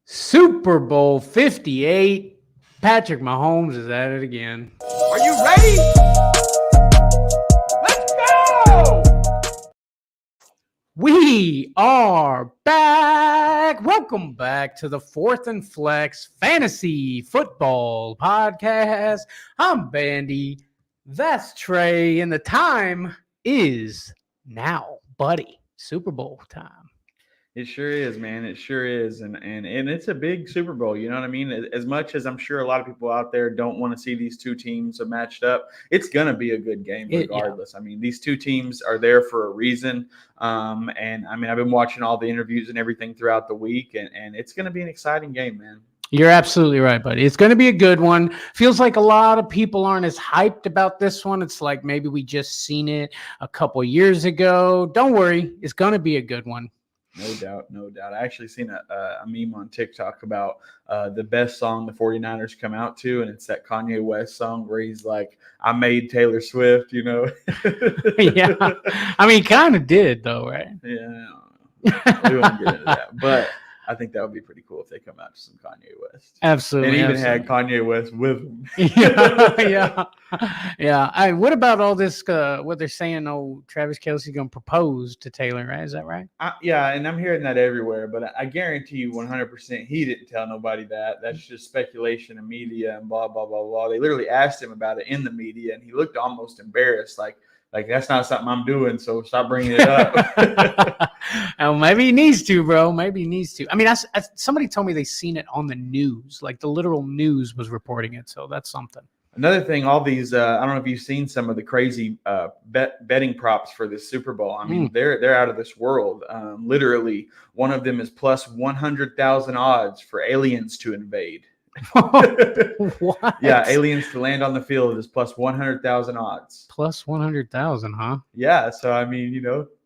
Super Bowl 58. Patrick Mahomes is at it again. Are you ready? Let's go! We are back. Welcome back to the Fourth and Flex Fantasy Football Podcast. I'm Bandy. That's Trey. And the time is now, buddy. Super Bowl time. It sure is, man. It sure is. And it's a big Super Bowl. You know what I mean? As much as I'm sure a lot of people out there don't want to see these two teams matched up, it's going to be a good game regardless. I mean, these two teams are there for a reason. And I mean, I've been watching all the interviews and everything throughout the week, and it's going to be an exciting game, man. You're absolutely right, buddy. It's going to be a good one. Feels like a lot of people aren't as hyped about this one. It's like maybe we just seen it a couple years ago. Don't worry. It's going to be a good one. No doubt, no doubt. I actually seen a meme on TikTok about the best song the 49ers come out to, and it's that Kanye West song where he's like, I made Taylor Swift, you know? Yeah. I mean, kind of did, though, right? Yeah. We won't get into that. But I think that would be pretty cool if they come out to some Kanye West. Absolutely. And even had Kanye West with him. Yeah. What about all this, what they're saying, Travis Kelce's going to propose to Taylor, right? Is that right? Yeah, and I'm hearing that everywhere, but I guarantee you 100% he didn't tell nobody that. That's just speculation and media and blah, blah, blah, blah. They literally asked him about it in the media, and he looked almost embarrassed, like that's not something I'm doing, so stop bringing it up. Oh, maybe he needs to, bro. Maybe he needs to. I mean, somebody told me they seen it on the news, like the literal news was reporting it, so that's something. Another thing, all these, I don't know if you've seen some of the crazy betting props for this Super Bowl. I mean, they're out of this world. Literally, one of them is plus 100,000 odds for aliens to invade. What? Yeah, aliens to land on the field is plus 100,000 odds. Plus 100,000, huh? Yeah, so I mean,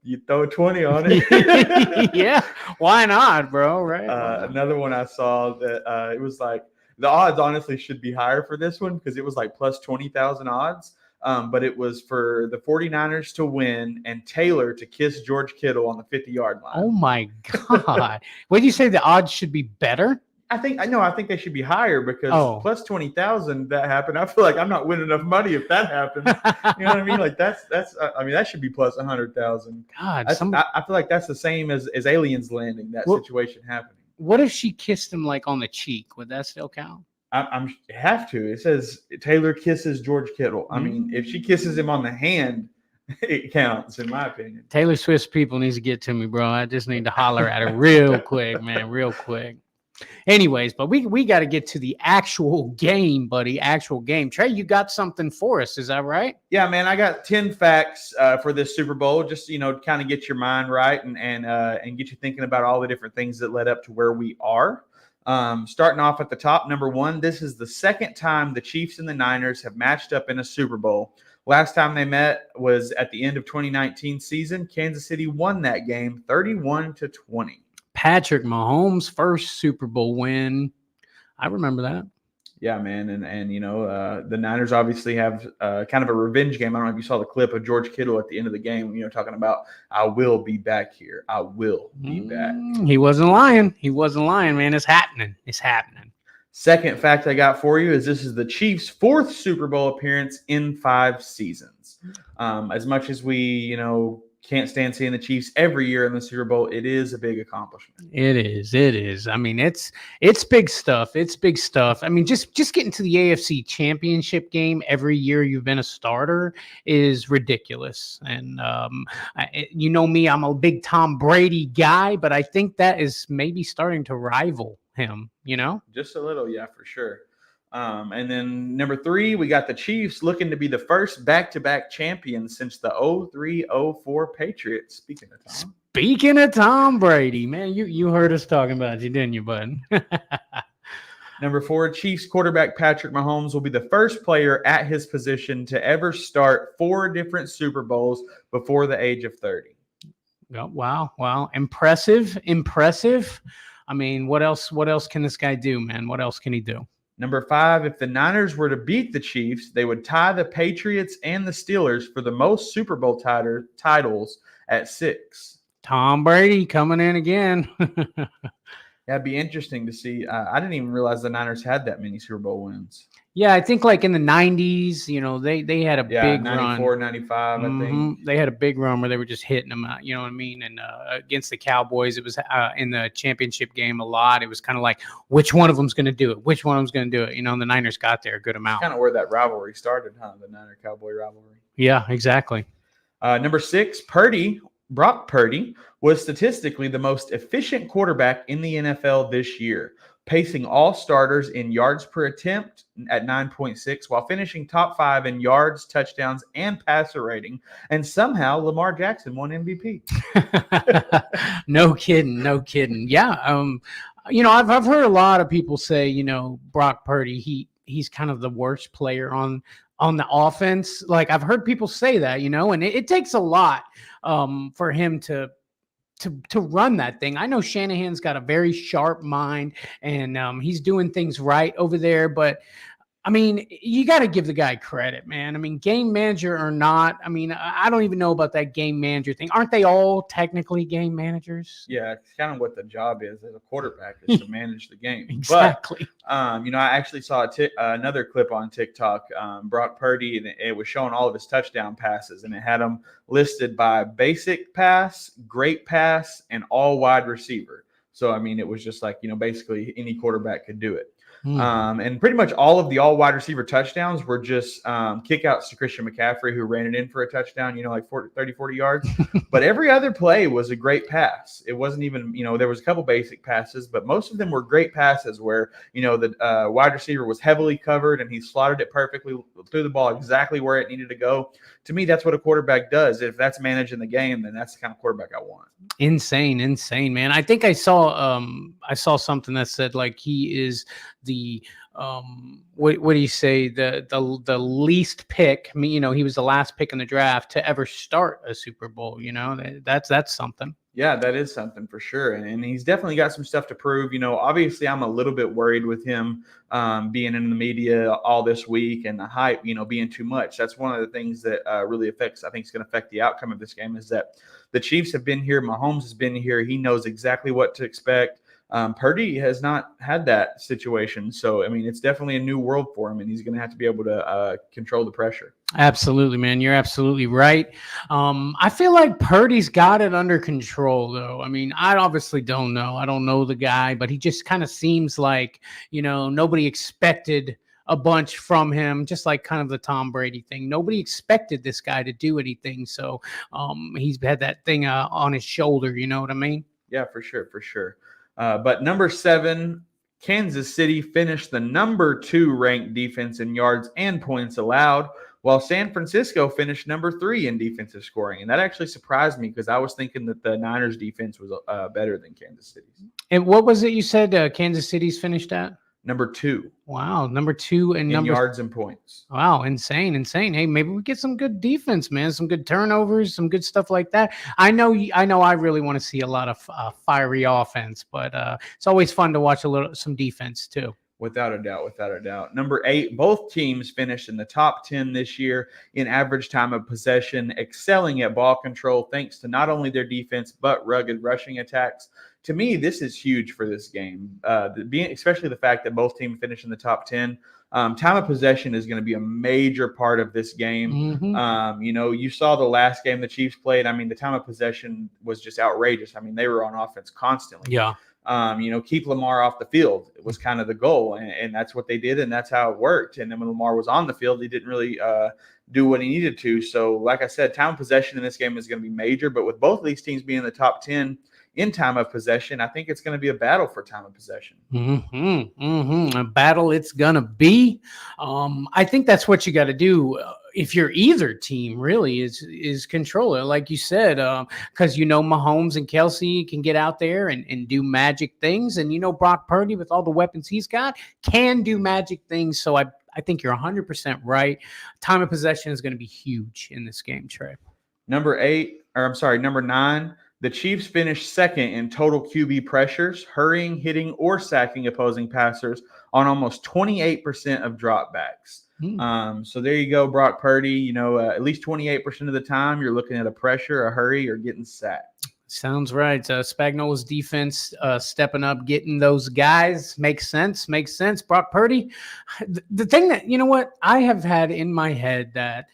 you throw 20 on it. Yeah, why not, bro? Right? Another one I saw that it was like the odds honestly should be higher for this one because it was like plus 20,000 odds. But it was for the 49ers to win and Taylor to kiss George Kittle on the 50-yard line. Oh my God! What did you say? The odds should be better? I think they should be higher because plus 20,000 that happened. I feel like I'm not winning enough money if that happens. You know what I mean? Like that's I mean that should be plus 100,000. God, I feel like that's the same as aliens landing, that situation happening. What if she kissed him like on the cheek? Would that still count? I'm have to. It says Taylor kisses George Kittle. I mean, if she kisses him on the hand, it counts in my opinion. Taylor Swift's people needs to get to me, bro. I just need to holler at her real quick, man, real quick. Anyways, but we got to get to the actual game, buddy. Actual game. Trey, you got something for us. Is that right? Yeah, man. I got 10 facts for this Super Bowl. Just, kind of get your mind right and get you thinking about all the different things that led up to where we are. Starting off at the top, number one, this is the second time the Chiefs and the Niners have matched up in a Super Bowl. Last time they met was at the end of 2019 season. Kansas City won that game 31-20. Patrick Mahomes' first Super Bowl win. I remember that. Yeah, man. And the Niners obviously have kind of a revenge game. I don't know if you saw the clip of George Kittle at the end of the game, talking about, I will be back here. I will be back. He wasn't lying. He wasn't lying, man. It's happening. It's happening. Second fact I got for you is this is the Chiefs' fourth Super Bowl appearance in 5 seasons. As much as we, can't stand seeing the Chiefs every year in the Super Bowl, it is a big accomplishment. It is. I mean, it's big stuff. It's big stuff. I mean, just getting to the AFC Championship game every year you've been a starter is ridiculous. And you know me, I'm a big Tom Brady guy, but I think that is maybe starting to rival him, Just a little, yeah, for sure. And then number 3, we got the Chiefs looking to be the first back-to-back champions since the 03-04 Patriots. Speaking of Tom Brady, man, you heard us talking about you, didn't you, bud? Number 4, Chiefs quarterback Patrick Mahomes will be the first player at his position to ever start 4 different Super Bowls before the age of 30. Oh, wow. Impressive. I mean, what else can this guy do, man? What else can he do? Number 5, if the Niners were to beat the Chiefs, they would tie the Patriots and the Steelers for the most Super Bowl titles at 6. Tom Brady coming in again. Yeah, it'd be interesting to see. I didn't even realize the Niners had that many Super Bowl wins. Yeah, I think like in the 90s, they had a Yeah, big run. 94, 95, I think. They had a big run where they were just hitting them out, you know what I mean? And against the Cowboys, it was in the championship game a lot. It was kind of like, which one of them's going to do it? Which one of them's going to do it? And the Niners got there a good amount. Kind of where that rivalry started, huh? The Niner-Cowboy rivalry. Yeah, exactly. Number 6, Brock Purdy was statistically the most efficient quarterback in the NFL this year, pacing all starters in yards per attempt at 9.6, while finishing top 5 in yards, touchdowns, and passer rating. And somehow Lamar Jackson won MVP. No kidding. No kidding. Yeah. I've heard a lot of people say, Brock Purdy, he's kind of the worst player on the offense. Like I've heard people say that, and it takes a lot for him to run that thing. I know Shanahan's got a very sharp mind, and he's doing things right over there. But I mean, you got to give the guy credit, man. I mean, game manager or not, I mean, I don't even know about that game manager thing. Aren't they all technically game managers? Yeah, it's kind of what the job is as a quarterback, is to manage the game. Exactly. But, I actually saw another clip on TikTok, Brock Purdy, and it was showing all of his touchdown passes, and it had them listed by basic pass, great pass, and all wide receiver. So, I mean, it was just like, basically any quarterback could do it. And pretty much all of the all wide receiver touchdowns were just kickouts to Christian McCaffrey, who ran it in for a touchdown, like 30, 40 yards. But every other play was a great pass. It wasn't even, there was a couple basic passes, but most of them were great passes where, the wide receiver was heavily covered and he slotted it perfectly, threw the ball exactly where it needed to go. To me, that's what a quarterback does. If that's managing the game, then that's the kind of quarterback I want. Insane, man. I think I saw something that said like he is the what do you say, the least pick. I mean, he was the last pick in the draft to ever start a Super Bowl. That's something. Yeah, that is something for sure. And he's definitely got some stuff to prove. Obviously I'm a little bit worried with him being in the media all this week and the hype, being too much. That's one of the things that really I think is going to affect the outcome of this game, is that the Chiefs have been here. Mahomes has been here. He knows exactly what to expect. Purdy has not had that situation. So, I mean, it's definitely a new world for him, and he's going to have to be able to control the pressure. Absolutely, man. You're absolutely right. I feel like Purdy's got it under control, though. I mean, I obviously don't know. I don't know the guy, but he just kind of seems like, nobody expected a bunch from him, just like kind of the Tom Brady thing. Nobody expected this guy to do anything. So he's had that thing on his shoulder. You know what I mean? Yeah, for sure. For sure. But number 7, Kansas City finished the number 2 ranked defense in yards and points allowed, while San Francisco finished number 3 in defensive scoring. And that actually surprised me because I was thinking that the Niners defense was better than Kansas City's. And what was it you said Kansas City's finished at? Number 2. Wow, number 2 in yards and points. Wow, insane. Hey, maybe we get some good defense, man. Some good turnovers, some good stuff like that. I know. I really want to see a lot of fiery offense, but it's always fun to watch some defense too. Without a doubt. Number 8, both teams finished in the top 10 this year in average time of possession, excelling at ball control thanks to not only their defense but rugged rushing attacks. To me, this is huge for this game, especially the fact that both teams finished in the top 10. Time of possession is going to be a major part of this game. Mm-hmm. You saw the last game the Chiefs played. I mean, the time of possession was just outrageous. I mean, they were on offense constantly. Yeah. Keep Lamar off the field. It was kind of the goal, and that's what they did, and that's how it worked. And then when Lamar was on the field, he didn't really do what he needed to. So, like I said, time of possession in this game is going to be major. But with both of these teams being in the top 10 in time of possession, I think it's going to be a battle for time of possession. A battle it's going to be. I think that's what you got to do. If you're either team, really, is control it, like you said, because Mahomes and Kelsey can get out there and do magic things, and Brock Purdy, with all the weapons he's got, can do magic things. So I think you're 100% right. Time of possession is going to be huge in this game, Trey. Number 9. The Chiefs finished second in total QB pressures, hurrying, hitting, or sacking opposing passers on almost 28% of dropbacks. So there you go, Brock Purdy. At least 28% of the time, you're looking at a pressure, a hurry, or getting sacked. Sounds right. Spagnuolo's defense stepping up, getting those guys makes sense. Makes sense. Brock Purdy. The thing that you know what I have had in my head that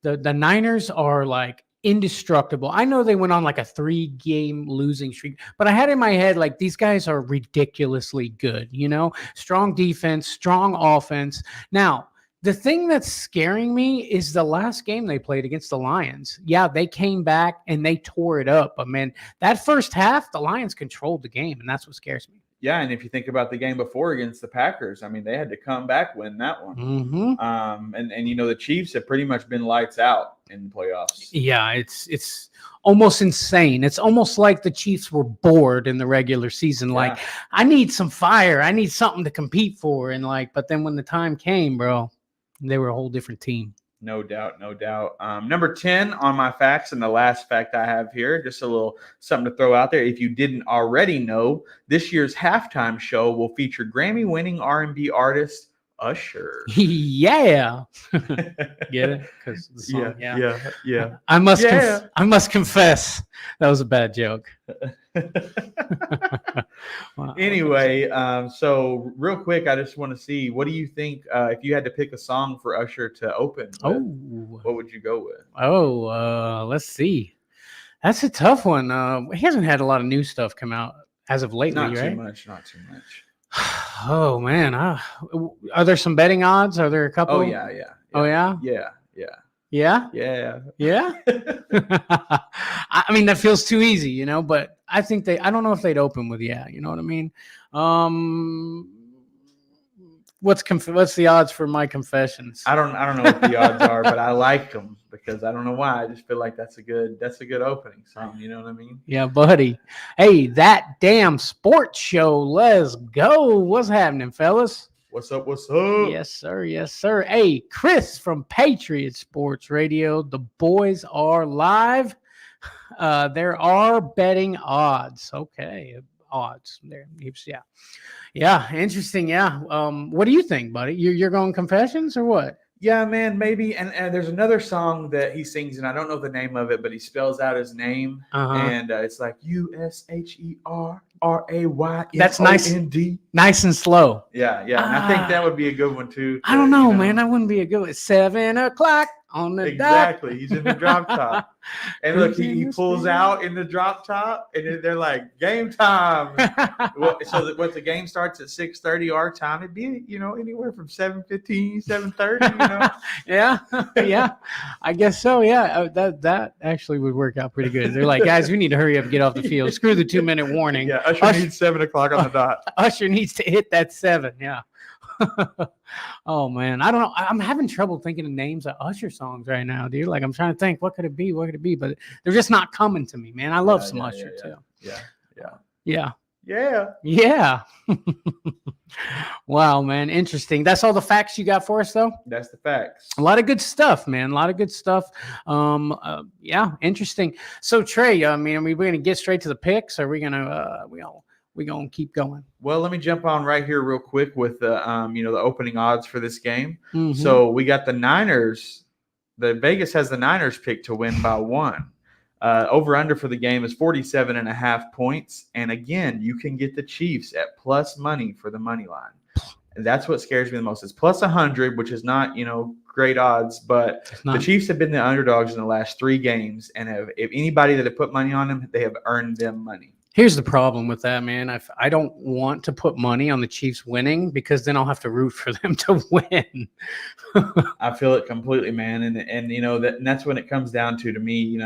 the Niners are like indestructible. I know they went on like a 3-game losing streak, but I had in my head like these guys are ridiculously good. You know, strong defense, strong offense. Now, the thing that's scaring me is the last game they played against the Lions. Yeah, they came back and they tore it up. But man, that first half, the Lions controlled the game, and that's what scares me. Yeah, and if you think about the game before against the Packers, I mean, they had to come back, win that one. And you know, the Chiefs have pretty much been lights out in the playoffs. Yeah, it's almost insane. It's almost like the Chiefs were bored in the regular season. Like, I need some fire. I need something to compete for. And like, but then when the time came, bro, they were a whole different team. No doubt, no doubt. Number 10 on my facts, and the last fact I have here, just a little something to throw out there. If you didn't already know, this year's halftime show will feature Grammy-winning R&B artist Usher. Yeah. Get it? Because the song, yeah. I must confess that was a bad joke. Wow. Anyway, so real quick, I just want to see, what do you think if you had to pick a song for Usher to open with, what would you go with? Let's see. That's a tough one. He hasn't had a lot of new stuff come out as of lately, Not right? too much. Oh man, are there some betting odds? Are there a couple? Oh yeah. Oh yeah. I mean, that feels too easy, you know. But I think I don't know if they'd open with you know what I mean. What's the odds for my confessions? I don't know what the odds are, but I like them because I don't know why. I just feel like that's a good opening song. You know what I mean? Yeah, buddy. Hey, that damn sports show. Let's go. What's happening, fellas? What's up? Yes, sir. Hey, Chris from Patriot Sports Radio. The boys are live. There are betting odds. Okay, odds there. Yeah, interesting. Yeah. What do you think, buddy? You're going confessions or what? Yeah, man, maybe. And there's another song that he sings, and I don't know the name of it, but he spells out his name, and it's like USHERRAYSOND. That's nice and slow. Yeah. And I think that would be a good one too. I don't know, man. That wouldn't be a good one. 7 o'clock on the exactly. dot. He's in the drop top, and look, he pulls out in the drop top, and they're like, game time. So that once the game starts at 6:30 our time, it'd be anywhere from 7:15, 7:30. Yeah. I guess so. Yeah, that actually would work out pretty good. They're like, guys, we need to hurry up and get off the field. Screw the 2-minute warning. Yeah, Usher needs 7 o'clock on the dot. Usher needs to hit that 7. Yeah. Oh man, I don't know. I'm having trouble thinking of names of Usher songs right now, dude. Like I'm trying to think, what could it be? But they're just not coming to me, man. I love some Usher too. Yeah. Wow, man, interesting. That's all the facts you got for us, though. That's the facts. A lot of good stuff, man. A lot of good stuff. Yeah, interesting. So Trey, I mean, are we going to get straight to the picks? Or are we going to we gonna keep going? Well, let me jump on right here real quick with the the opening odds for this game. So we got the Niners. The Vegas has the Niners picked to win by 1. Over under for the game is 47.5 points. And again, you can get the Chiefs at plus money for the money line. And that's what scares me the most. It's plus 100, which is not, great odds, but the Chiefs have been the underdogs in the last 3 games. And if anybody that have put money on them, they have earned them money. Here's the problem with that, man. I don't want to put money on the Chiefs winning because then I'll have to root for them to win. I feel it completely, man. And that's when it comes down to me,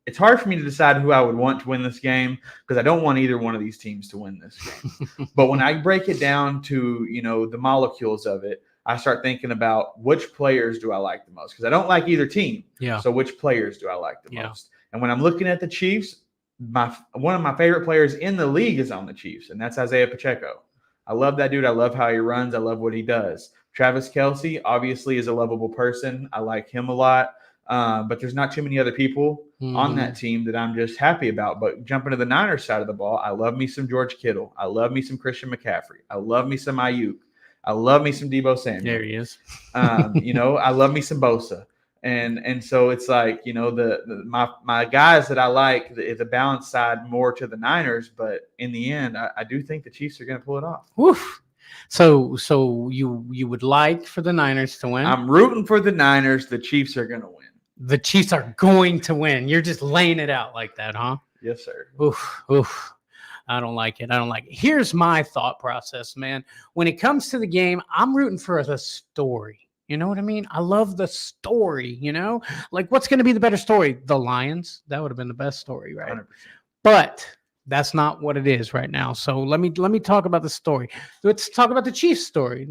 it's hard for me to decide who I would want to win this game because I don't want either one of these teams to win this game. But when I break it down to, the molecules of it, I start thinking about which players do I like the most because I don't like either team. Yeah. So which players do I like the most? And when I'm looking at the Chiefs, one of my favorite players in the league is on the Chiefs, and that's Isaiah Pacheco. I love that dude. I love how he runs. I love what he does. Travis Kelce obviously is a lovable person. I like him a lot. But there's not too many other people on that team that I'm just happy about. But jumping to the Niners side of the ball, I love me some George Kittle. I love me some Christian McCaffrey. I love me some Ayuk. I love me some Deebo Samuel. There he is. I love me some Bosa. And so it's like, my guys that I like, the balance side more to the Niners, but in the end, I do think the Chiefs are going to pull it off. Woof. So you would like for the Niners to win? I'm rooting for the Niners. The Chiefs are going to win. The Chiefs are going to win. You're just laying it out like that, huh? Yes, sir. Oof. I don't like it. Here's my thought process, man. When it comes to the game, I'm rooting for the story. You know what I mean? I love the story, Like, what's going to be the better story? The Lions? That would have been the best story, right? 100%. But that's not what it is right now. So let me talk about the story. Let's talk about the Chiefs story.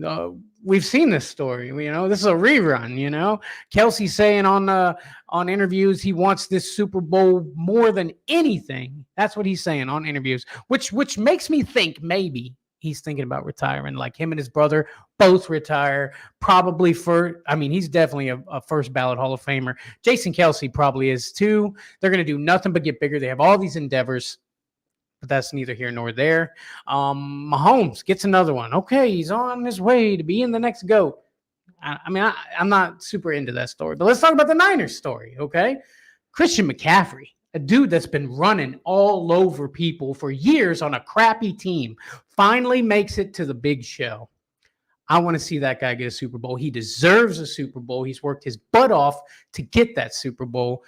We've seen this story. This is a rerun. Kelsey saying on interviews he wants this Super Bowl more than anything. That's what he's saying on interviews, which makes me think maybe he's thinking about retiring. Like him and his brother both retire. Probably he's definitely a first ballot Hall of Famer. Jason Kelsey probably is too. They're going to do nothing but get bigger. They have all these endeavors. But that's neither here nor there. Mahomes gets another one. Okay, he's on his way to being the next GOAT. I'm not super into that story. But let's talk about the Niners story, okay? Christian McCaffrey, a dude that's been running all over people for years on a crappy team, finally makes it to the big show. I want to see that guy get a Super Bowl. He deserves a Super Bowl. He's worked his butt off to get that Super Bowl.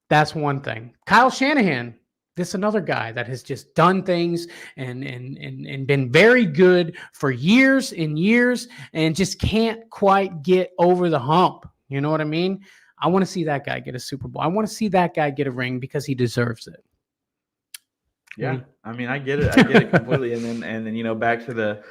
That's one thing. Kyle Shanahan. This another guy that has just done things and been very good for years and years and just can't quite get over the hump. You know what I mean? I want to see that guy get a Super Bowl. I want to see that guy get a ring because he deserves it. Yeah, I get it completely. And then back to the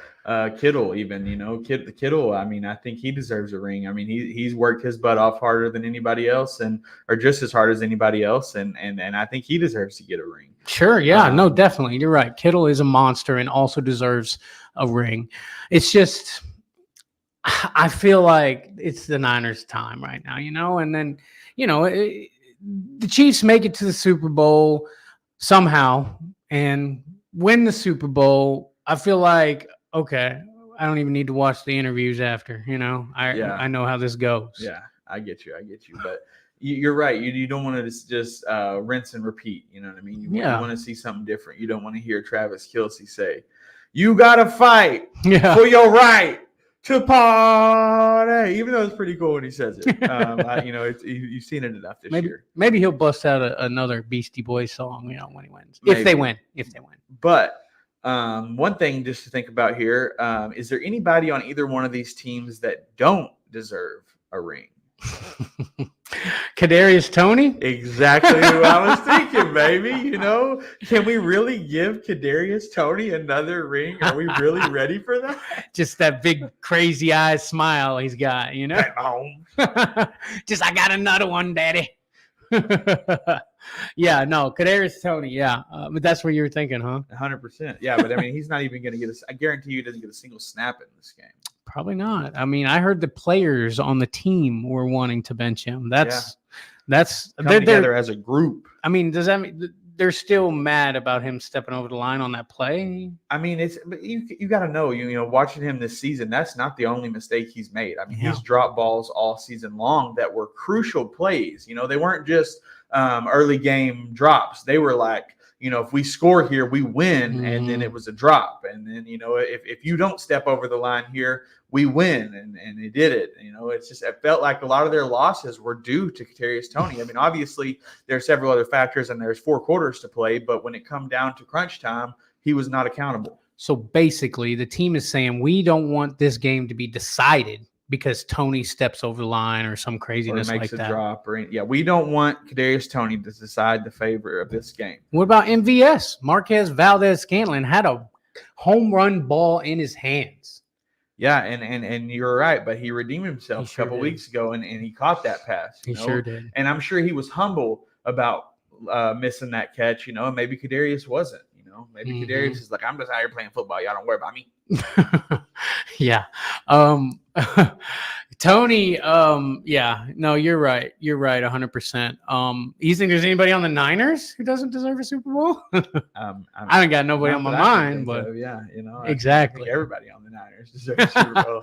Kittle, even Kittle. I think he deserves a ring. He's worked his butt off harder than anybody else, or just as hard as anybody else, and I think he deserves to get a ring. Sure, yeah, no, definitely, you're right. Kittle is a monster and also deserves a ring. It's just, I feel like it's the Niners' time right now, and then the Chiefs make it to the Super Bowl somehow and win the Super Bowl. I feel like, okay, I don't even need to watch the interviews after, I know how this goes. Yeah, I get you. But you're right. You don't want to just rinse and repeat. You know what I mean? You want to see something different. You don't want to hear Travis Kelce say, "You got to fight for your right to party," even though it's pretty cool when he says it. You've seen it enough this year. Maybe he'll bust out another Beastie Boys song, when he wins. Maybe. If they win. But one thing just to think about here, is there anybody on either one of these teams that don't deserve a ring? Kadarius Toney? Exactly who I was thinking, baby. Can we really give Kadarius Toney another ring? Are we really ready for that? Just that big crazy eyes smile he's got, Just, I got another one, daddy. Yeah, no, Kadarius Toney, yeah. But that's what you were thinking, huh? 100%. Yeah, but he's not even going to get I guarantee you he doesn't get a single snap in this game. Probably not. I heard the players on the team were wanting to bench him. That's come together as a group. Does that mean they're still mad about him stepping over the line on that play? But you got to know, watching him this season, that's not the only mistake he's made. He's dropped balls all season long that were crucial plays. They weren't just early game drops. They were like, if we score here, we win. And then it was a drop. And then, if you don't step over the line here, we win. And they did it. It felt like a lot of their losses were due to Kadarius Toney. Obviously there are several other factors and there's 4 quarters to play, but when it come down to crunch time, he was not accountable. So basically the team is saying, we don't want this game to be decided because Toney steps over the line or some craziness or makes like a that. Drop we don't want Kadarius Toney to decide the favor of this game. What about MVS? Marquez Valdez-Scantling had a home run ball in his hands. Yeah, and you're right, but he redeemed himself a couple weeks ago, and he caught that pass. He sure did. And I'm sure he was humble about missing that catch, and maybe Kadarius wasn't. Maybe Kadarius is like, I'm just out here playing football. Y'all don't worry about me. Yeah. Toney, yeah, no, you're right. You're right, 100%. You think there's anybody on the Niners who doesn't deserve a Super Bowl? I don't got nobody on my mind, but exactly. I think everybody on the Niners deserves a Super Bowl.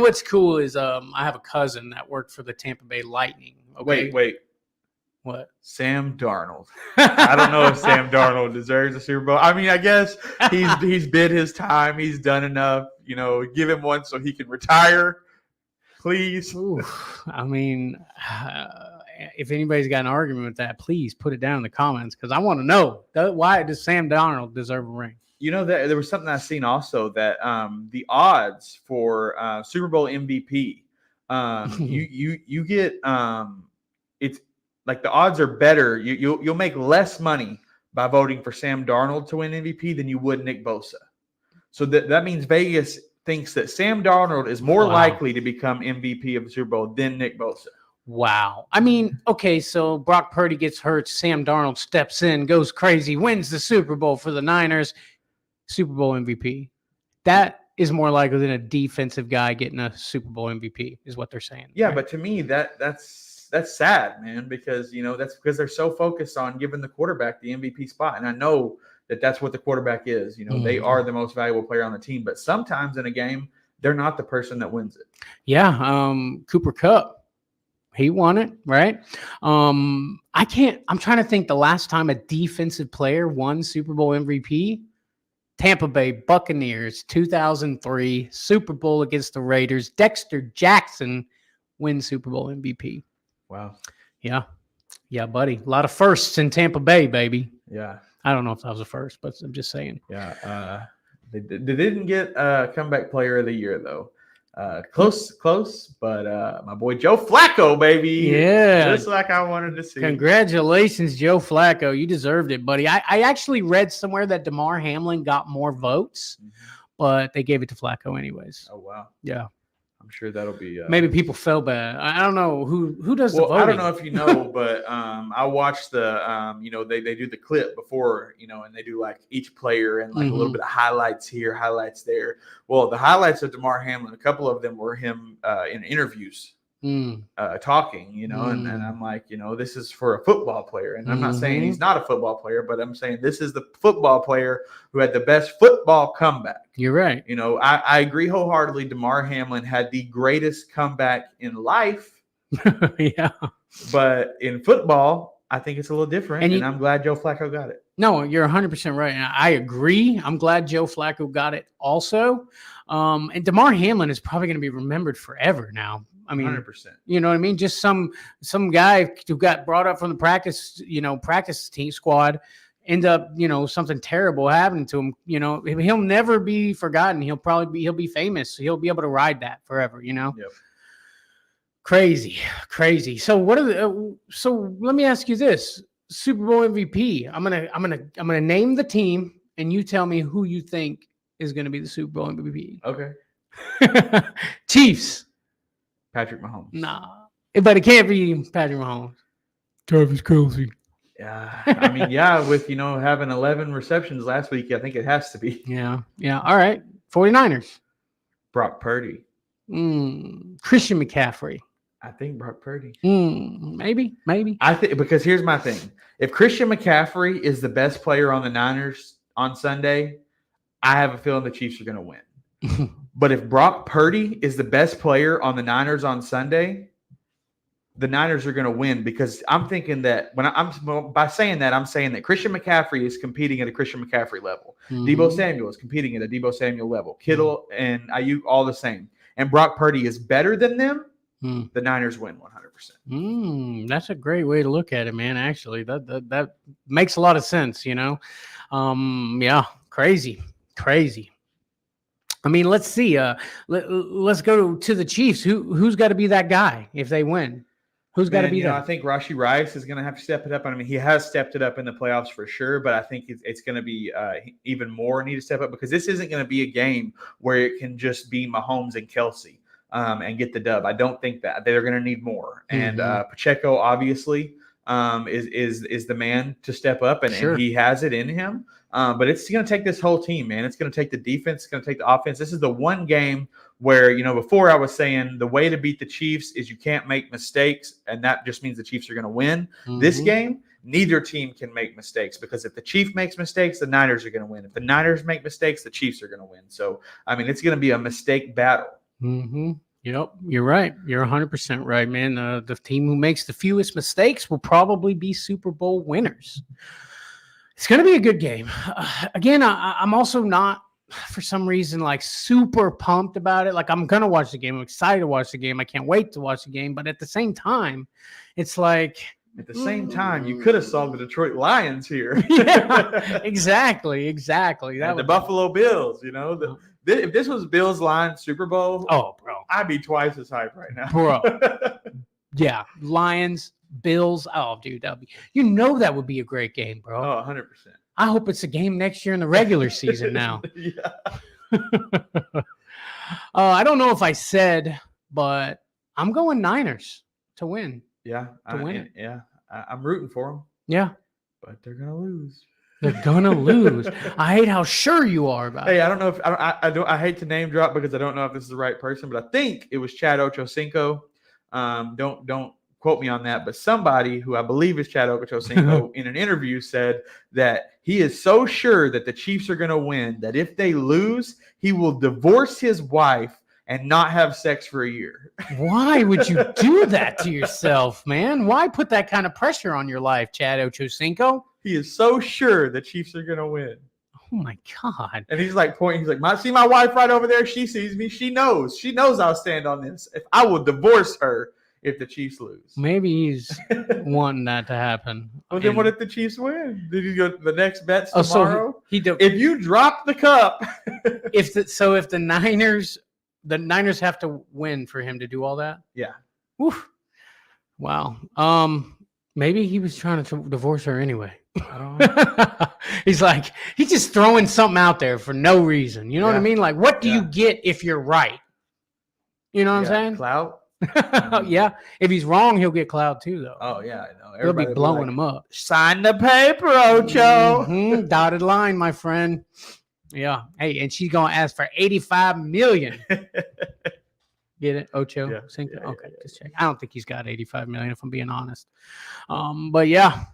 What's cool is I have a cousin that worked for the Tampa Bay Lightning, Okay? Wait. What? Sam Darnold. I don't know if Sam Darnold deserves a Super Bowl. I mean, I guess he's bid his time. He's done enough. Give him one so he can retire, please. Ooh, I mean, if anybody's got an argument with that, please put it down in the comments because I want to know why does Sam Darnold deserve a ring? There was something I've seen also that the odds for Super Bowl MVP, you get it's like the odds are better. You'll make less money by voting for Sam Darnold to win MVP than you would Nick Bosa. So that means Vegas thinks that Sam Darnold is more likely to become MVP of the Super Bowl than Nick Bosa. Wow. I mean, okay, so Brock Purdy gets hurt. Sam Darnold steps in, goes crazy, wins the Super Bowl for the Niners. Super Bowl MVP. That is more likely than a defensive guy getting a Super Bowl MVP, is what they're saying. Yeah, right? but to me, that's sad, man, because that's because they're so focused on giving the quarterback the MVP spot, and I know that's what the quarterback is. They are the most valuable player on the team, but sometimes in a game, they're not the person that wins it. Yeah, Cooper Kupp. He won it, right? I'm trying to think the last time a defensive player won Super Bowl MVP. Tampa Bay Buccaneers, 2003, Super Bowl against the Raiders. Dexter Jackson wins Super Bowl MVP. Wow. Yeah. Yeah, buddy. A lot of firsts in Tampa Bay, baby. Yeah. I don't know if that was a first, but I'm just saying. Yeah. They didn't get comeback player of the year, though. Close, but my boy Joe Flacco, baby. Yeah. Just like I wanted to see. Congratulations, Joe Flacco. You deserved it, buddy. I actually read somewhere that DeMar Hamlin got more votes, but they gave it to Flacco anyways. Oh, wow. Yeah. I'm sure that'll be maybe people felt bad. I don't know who does the voting. I don't know if you know, but I watched the they do the clip before, and they do like each player and like a little bit of highlights here, highlights there. Well, the highlights of DeMar Hamlin, a couple of them were him in interviews talking, and I'm like, this is for a football player, and I'm not saying he's not a football player, but I'm saying this is the football player who had the best football comeback. You're right. I agree wholeheartedly. DeMar Hamlin had the greatest comeback in life. Yeah. But in football, I think it's a little different, and I'm glad Joe Flacco got it. No, you're 100% right. And I agree. I'm glad Joe Flacco got it also. And DeMar Hamlin is probably going to be remembered forever now. I mean, 100%. You know what I mean? Just some guy who got brought up from the practice team squad, end up, something terrible happening to him. He'll never be forgotten. He'll be famous. He'll be able to ride that forever. Yep. Crazy. So so let me ask you this: Super Bowl MVP. I'm gonna name the team, and you tell me who you think is going to be the Super Bowl MVP. Okay. Chiefs. Patrick Mahomes. Nah, but it can't be Patrick Mahomes. Travis Kelce. Yeah, I mean, with having 11 receptions last week, I think it has to be. Yeah. All right, 49ers. Brock Purdy. Christian McCaffrey. I think Brock Purdy. Maybe. I think because here's my thing: if Christian McCaffrey is the best player on the Niners on Sunday, I have a feeling the Chiefs are going to win. But if Brock Purdy is the best player on the Niners on Sunday, the Niners are going to win, because I'm thinking that by saying that, I'm saying that Christian McCaffrey is competing at a Christian McCaffrey level. Deebo Samuel is competing at a Deebo Samuel level. Kittle and Ayuk all the same. And Brock Purdy is better than them. The Niners win 100%. That's a great way to look at it, man. Actually, that makes a lot of sense. Yeah, crazy. I mean, let's see. Let's go to the Chiefs. Who's got to be that guy if they win? Who's got to be that? I think Rashee Rice is going to have to step it up. I mean, he has stepped it up in the playoffs for sure, but I think it's going to be even more need to step up, because this isn't going to be a game where it can just be Mahomes and Kelce and get the dub. I don't think that. They're going to need more. And Pacheco obviously is the man to step up, and he has it in him. But it's going to take this whole team, man. It's going to take the defense. It's going to take the offense. This is the one game where, before I was saying the way to beat the Chiefs is you can't make mistakes, and that just means the Chiefs are going to win. This game, neither team can make mistakes, because if the Chief makes mistakes, the Niners are going to win. If the Niners make mistakes, the Chiefs are going to win. So, I mean, it's going to be a mistake battle. Yep, you're right. You're 100% right, man. The team who makes the fewest mistakes will probably be Super Bowl winners. It's going to be a good game. Again, I'm also not, for some reason, like super pumped about it. Like, I'm going to watch the game. I'm excited to watch the game. I can't wait to watch the game. But at the same time, it's like, at the same time, you could have saw the Detroit Lions here. Yeah, exactly. That the Buffalo Bills, you know. If this was Bills Lions Super Bowl, oh, bro, I'd be twice as hyped right now. Bro. Yeah, Lions, Bills. Oh, dude, that would be a great game, bro. Oh, 100%. I hope it's a game next year in the regular season now. Yeah. I don't know if I said, but I'm going Niners to win. Yeah, win it. Yeah, I'm rooting for them. Yeah, but they're gonna lose. They're gonna lose. I hate how sure you are about it. Hey, I don't know if I hate to name drop because I don't know if this is the right person, but I think it was Chad Ochocinco. Don't quote me on that, but somebody who I believe is Chad Ochocinco in an interview said that he is so sure that the Chiefs are gonna win that if they lose, he will divorce his wife and not have sex for a year. Why would you do that to yourself, man? Why put that kind of pressure on your life, Chad Ochocinco? He is so sure the Chiefs are going to win. Oh, my God. And he's like pointing. He's like, see my wife right over there? She sees me. She knows. She knows I'll stand on this. If I will divorce her if the Chiefs lose. Maybe he's wanting that to happen. Well, then what if the Chiefs win? Did you go to the next bets tomorrow? So if you drop the cup. if the Niners have to win for him to do all that? Yeah. Oof. Wow. Maybe he was trying to divorce her anyway. I don't know. He's just throwing something out there for no reason. You know what I mean? Like, what do you get if you're right? You know what I'm saying? Clout. Yeah. If he's wrong, he'll get clout too, though. Oh, yeah, I know. He'll be blowing him up. Sign the paper, Ocho. Mm-hmm. Dotted line, my friend. Yeah. Hey, and she's gonna ask for $85 million. Get it, Ocho? Yeah. Okay, just check. I don't think he's got $85 million, if I'm being honest. But yeah,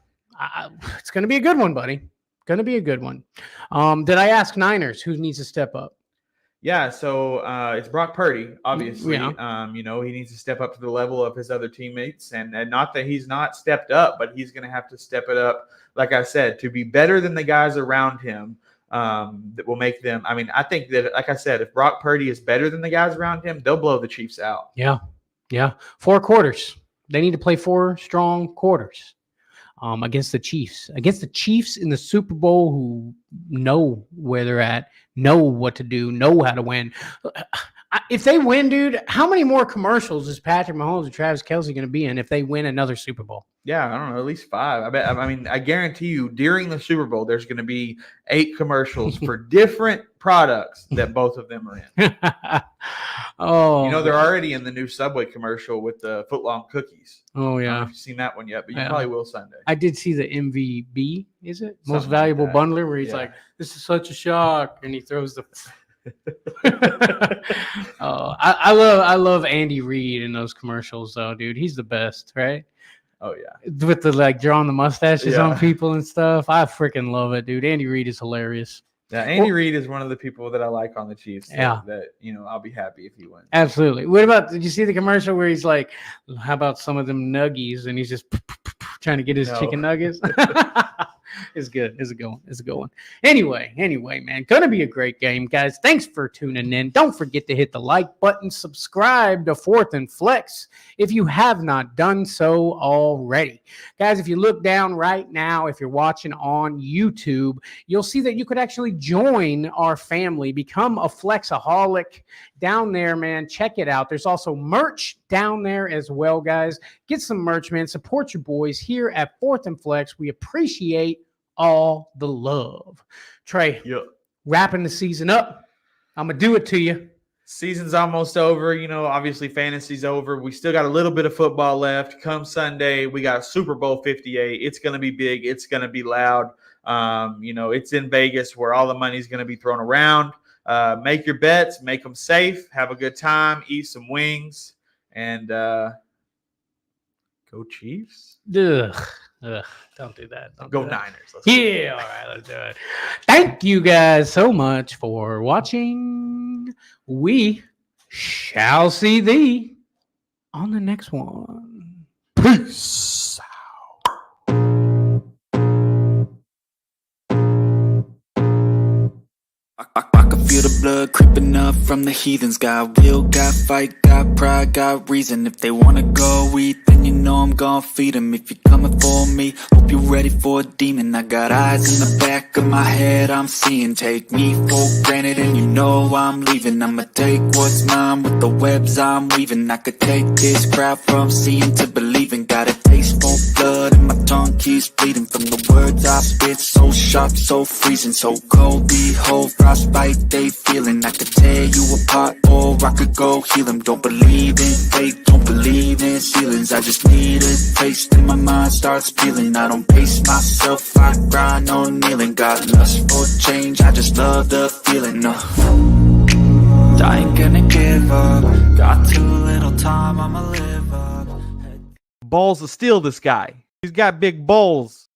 it's gonna be a good one, buddy. Gonna be a good one. Did I ask Niners who needs to step up? Yeah, so it's Brock Purdy, obviously. Yeah. He needs to step up to the level of his other teammates. And not that he's not stepped up, but he's going to have to step it up, like I said, to be better than the guys around him that will make them. I mean, I think that, like I said, if Brock Purdy is better than the guys around him, they'll blow the Chiefs out. Yeah. 4 quarters. They need to play 4 strong quarters against the Chiefs. Against the Chiefs in the Super Bowl who know where they're at, know what to do, know how to win. If they win, dude, how many more commercials is Patrick Mahomes and Travis Kelce going to be in if they win another Super Bowl? Yeah, I don't know, at least 5. I guarantee you during the Super Bowl, there's going to be 8 commercials for different products that both of them are in. Oh, they're already in the new Subway commercial with the footlong cookies. Oh, yeah. I don't know if you've seen that one yet, but you probably will Sunday. I did see the MVB, is it? Something Most Valuable like that. Bundler, where he's like, this is such a shock. And he throws the... I love Andy Reid in those commercials, though, dude. He's the best, right? Oh, yeah. With the, drawing the mustaches on people and stuff. I freaking love it, dude. Andy Reid is hilarious. Yeah, Andy Reid is one of the people that I like on the Chiefs. That I'll be happy if he wins. Absolutely. What about, did you see the commercial where he's like, how about some of them nuggies? And he's just trying to get his chicken nuggets. It's good. It's a good one. It's a good one. Anyway, man, gonna be a great game, guys. Thanks for tuning in. Don't forget to hit the like button, subscribe to 4th and Flex if you have not done so already. Guys, if you look down right now, if you're watching on YouTube, you'll see that you could actually join our family, become a Flexaholic down there, man. Check it out. There's also merch down there as well, guys. Get some merch, man. Support your boys here at 4th and Flex. We appreciate all the love. Trey, wrapping the season up. I'm going to do it to you. Season's almost over. Obviously fantasy's over. We still got a little bit of football left. Come Sunday, we got Super Bowl 58. It's going to be big. It's going to be loud. It's in Vegas where all the money's going to be thrown around. Make your bets. Make them safe. Have a good time. Eat some wings. And go Chiefs. Ugh, don't do that. Go Niners. All right, let's do it. Thank you guys so much for watching. We shall see thee on the next one. Peace. I can feel the blood creeping up from the heathens. Got will, got fight, got pride, got reason. If they wanna go eat, then you know I'm gon' feed them. If you're coming for me, hope you're ready for a demon. I got eyes in the back of my head, I'm seeing. Take me for granted and you know I'm leaving. I'ma take what's mine with the webs I'm weaving. I could take this crowd from seeing to believing. Got a taste for blood and my tongue keeps bleeding. From the words I spit, so sharp, so freezing. So cold, behold, frostbite they feeling. I could tear you apart or I could go heal them. Don't believe in fate, don't believe in ceilings. I just need a taste and my mind starts peeling. I don't pace myself, I grind on kneeling. Got lust for change, I just love the feeling. I ain't gonna give up. Got too little time, I'ma live up. Balls of steel, this guy. He's got big balls.